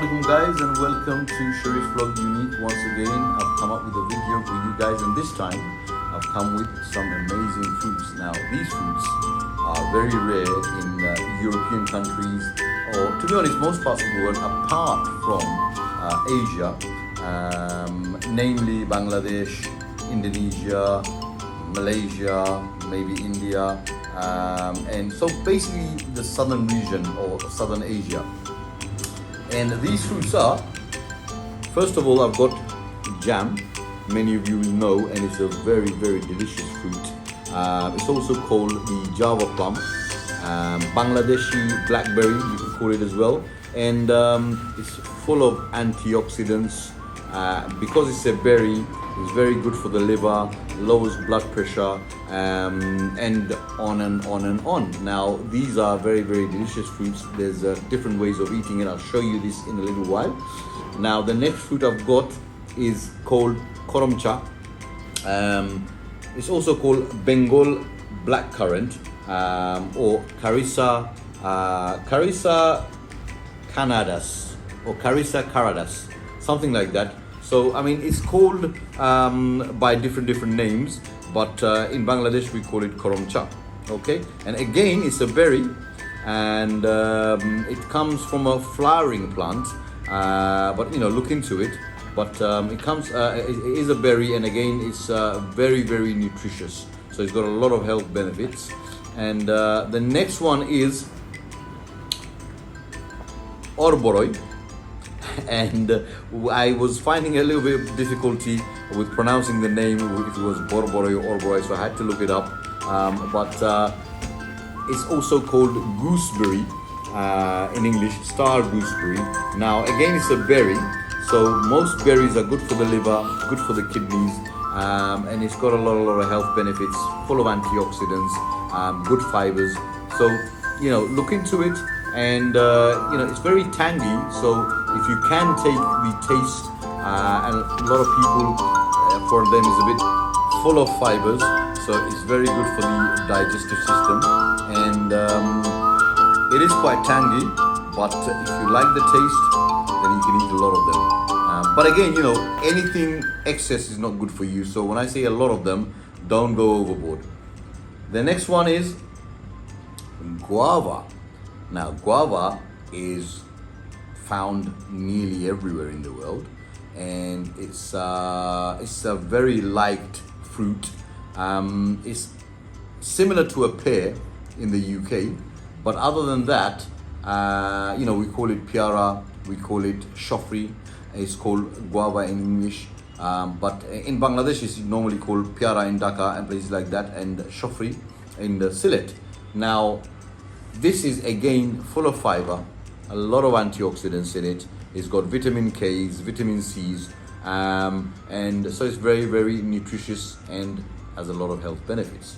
Assalamualaikum guys, and welcome to Sharif Vlog Unique. Once again, I've come up with a video for you guys, and this time I've come with some amazing fruits. Now these fruits are very rare in European countries, or to be honest, most parts of the world apart from Asia, namely Bangladesh, Indonesia, Malaysia, maybe India, and so basically the southern region or southern Asia. And these fruits are, first of all, I've got jam. Many of you will know, and it's a very, very delicious fruit. It's also called the Java plum, Bangladeshi blackberry, you can call it as well. And it's full of antioxidants. Because it's a berry, it's very good for the liver, lowers blood pressure, and on and on and on. Now, these are very, very delicious fruits. There's different ways of eating it. I'll show you this in a little while. Now, the next fruit I've got is called koromcha. It's also called Bengal blackcurrant, or Carissa canadas, or Carissa caradas, something like that. So, I mean, it's called by different names, but in Bangladesh we call it koromcha. Okay, and again, it's a berry, and it comes from a flowering plant. But you know, look into it. But it is a berry, and again, it's very, very nutritious. So it's got a lot of health benefits. And the next one is orboroi. And I was finding a little bit of difficulty with pronouncing the name, if it was Borboroi or Orboroi, so I had to look it up. But it's also called gooseberry in English, star gooseberry. Now, again, it's a berry, so most berries are good for the liver, good for the kidneys, and it's got a lot of health benefits, full of antioxidants, good fibers. So, you know, look into it. And you know, it's very tangy, so if you can take the taste, and a lot of people, for them is a bit full of fibers, so it's very good for the digestive system, and it is quite tangy, but if you like the taste, then you can eat a lot of them. But again, you know, anything excess is not good for you, so when I say a lot of them, don't go overboard. The next one is guava. Now, guava is found nearly everywhere in the world, and it's a very liked fruit. It's similar to a pear in the UK, but other than that, you know, we call it piara, we call it shofri. It's called guava in English, but in Bangladesh it's normally called piara in Dhaka and places like that, and shofri in the Sylhet. Now, this is again full of fiber, a lot of antioxidants in it. It's got vitamin K's, vitamin C's, and so it's very, very nutritious and has a lot of health benefits.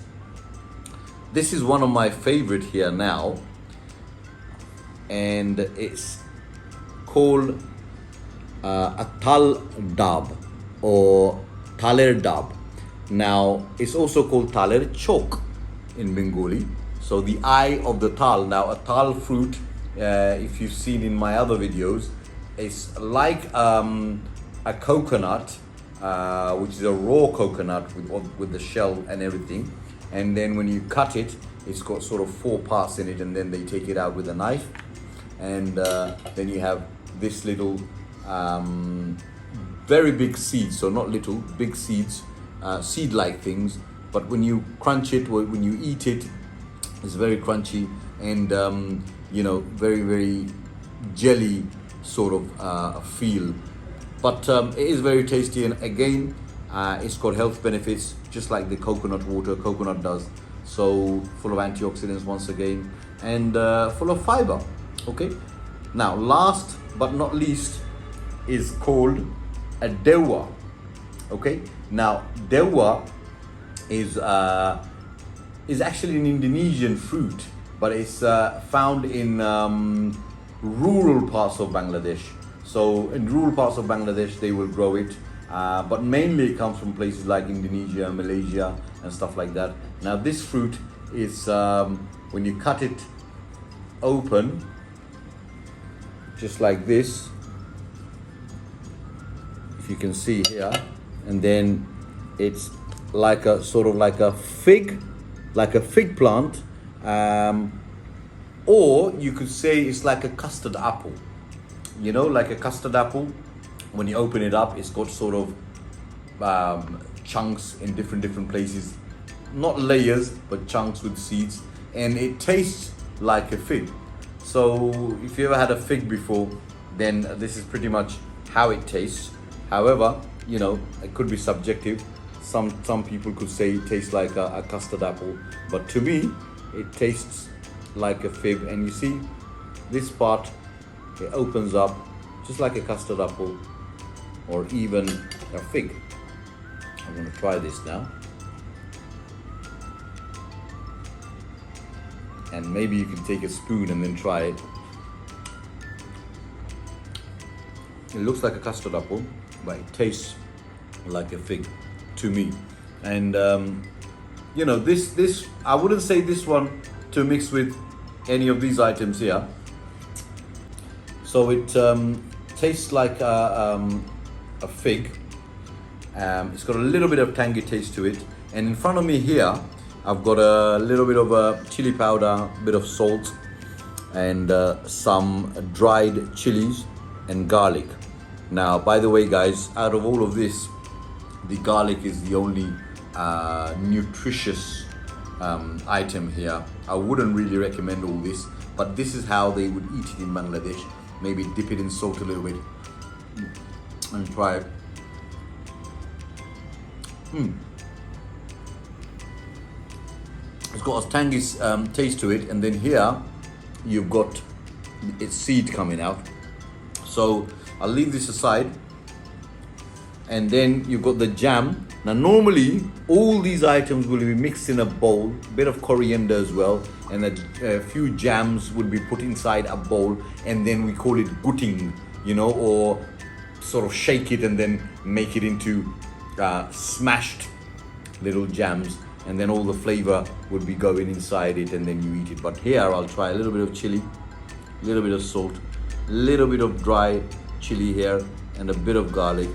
This is one of my favorite here now, and it's called Atal Dab or Taler Dab. Now, it's also called Taler Chok in Bengali. So the eye of the tal. Now, a tal fruit, if you've seen in my other videos, is like a coconut, which is a raw coconut with the shell and everything. And then when you cut it, it's got sort of 4 parts in it, and then they take it out with a knife. And then you have this little, very big seeds, so not little, big seeds, seed-like things. But when you crunch it, when you eat it, it's very crunchy and, you know, very, very jelly sort of feel. But it is very tasty, and again, it's got health benefits, just like the coconut water, coconut does. So full of antioxidants once again, and full of fiber. Okay. Now, last but not least is called a dewa. Okay. Now, dewa is actually an Indonesian fruit, but it's found in rural parts of Bangladesh. So in rural parts of Bangladesh, they will grow it, but mainly it comes from places like Indonesia, Malaysia, and stuff like that. Now, this fruit is, when you cut it open, just like this, you can see here, and then it's like a sort of like a fig plant, or you could say it's like a custard apple. You know, like a custard apple, when you open it up, it's got sort of chunks in different places, not layers but chunks with seeds, and it tastes like a fig. So if you ever had a fig before, then this is pretty much how it tastes. However, you know, it could be subjective. Some people could say it tastes like a custard apple, but to me it tastes like a fig. And you see this part, it opens up just like a custard apple or even a fig. I'm going to try this now, and maybe you can take a spoon and then try it. It looks like a custard apple, but it tastes like a fig to me. And you know, this I wouldn't say this one to mix with any of these items here. So it tastes like a fig. It's got a little bit of tangy taste to it. And in front of me here, I've got a little bit of chili powder, a bit of salt, and some dried chilies and garlic. Now, by the way, guys, out of all of this, the garlic is the only nutritious item here. I wouldn't really recommend all this, but this is how they would eat it in Bangladesh. Maybe dip it in salt a little bit and try it. It's got a tangy taste to it, and then here you've got its seed coming out. So I'll leave this aside, and then you've got the jam. Now normally all these items will be mixed in a bowl, a bit of coriander as well, and a few jams would be put inside a bowl, and then we call it gutting, you know, or sort of shake it and then make it into smashed little jams, and then all the flavor would be going inside it, and then you eat it. But here I'll try a little bit of chili, a little bit of salt, a little bit of dry chili here, and a bit of garlic,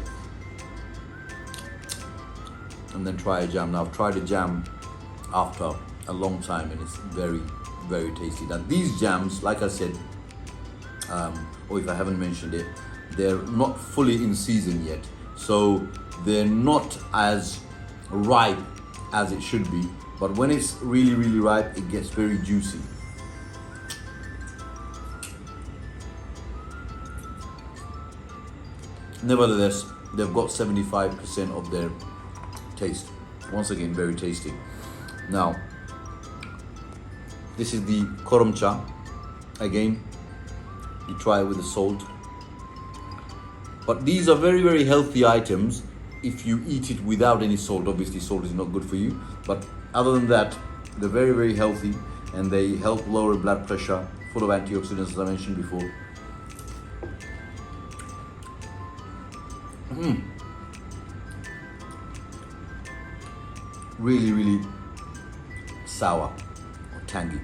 and then try a jam. Now I've tried a jam after a long time, and it's very, very tasty. Now these jams, like I said, or if I haven't mentioned it, they're not fully in season yet, so they're not as ripe as it should be. But when it's really, really ripe, it gets very juicy. Nevertheless, they've got 75% of their taste. Once again, very tasty. Now, this is the koromcha. Again, you try it with the salt. But these are very, very healthy items if you eat it without any salt. Obviously, salt is not good for you. But other than that, they're very, very healthy, and they help lower blood pressure, full of antioxidants, as I mentioned before. Really, really sour or tangy.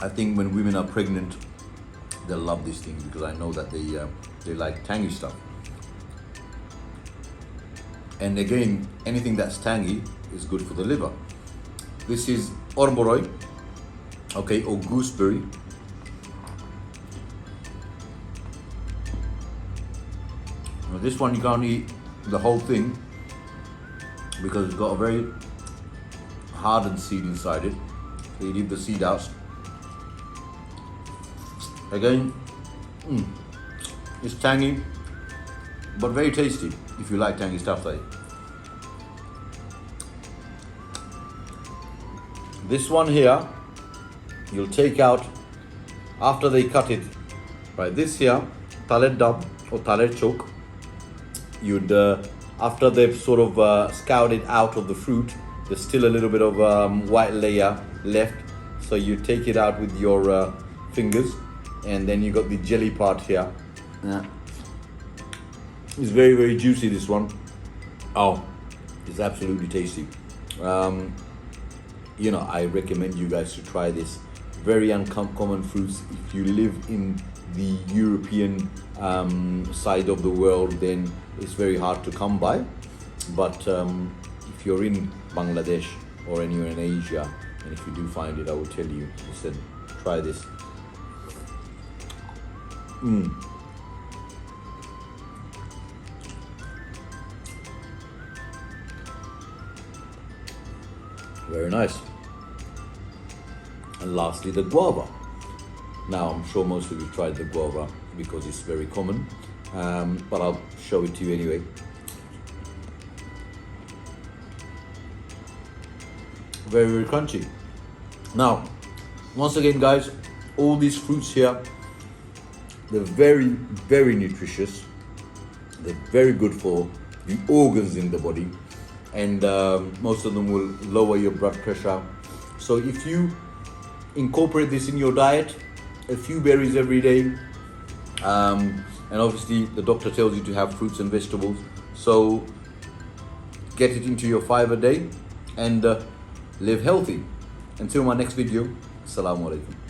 I think when women are pregnant, they'll love these things, because I know that they like tangy stuff. And again, anything that's tangy is good for the liver. This is orboroi, okay, or gooseberry. Now this one you can't eat the whole thing because it's got a very hardened seed inside it. So you leave the seed out. Again, it's tangy, but very tasty if you like tangy stuff like it. This one here, you'll take out after they cut it. Right, this here, taler dab or taler chok. You'd after they've sort of scoured it out of the fruit, there's still a little bit of white layer left. So you take it out with your fingers, and then you got the jelly part here. Yeah. It's very, very juicy, this one. Oh, it's absolutely tasty. I recommend you guys to try this. Very uncommon fruits. If you live in the European side of the world, then it's very hard to come by. But if you're in Bangladesh or anywhere in Asia, and if you do find it, I will tell you, listen, try this. Very nice. And lastly, the guava. Now, I'm sure most of you tried the guava because it's very common, but I'll show it to you anyway. Very, very crunchy. Now, once again, guys, all these fruits here, they're very, very nutritious. They're very good for the organs in the body, and most of them will lower your blood pressure. So if you incorporate this in your diet, a few berries every day, and obviously the doctor tells you to have fruits and vegetables, so get it into your fiber day and live healthy. Until my next video, Assalamu alaikum.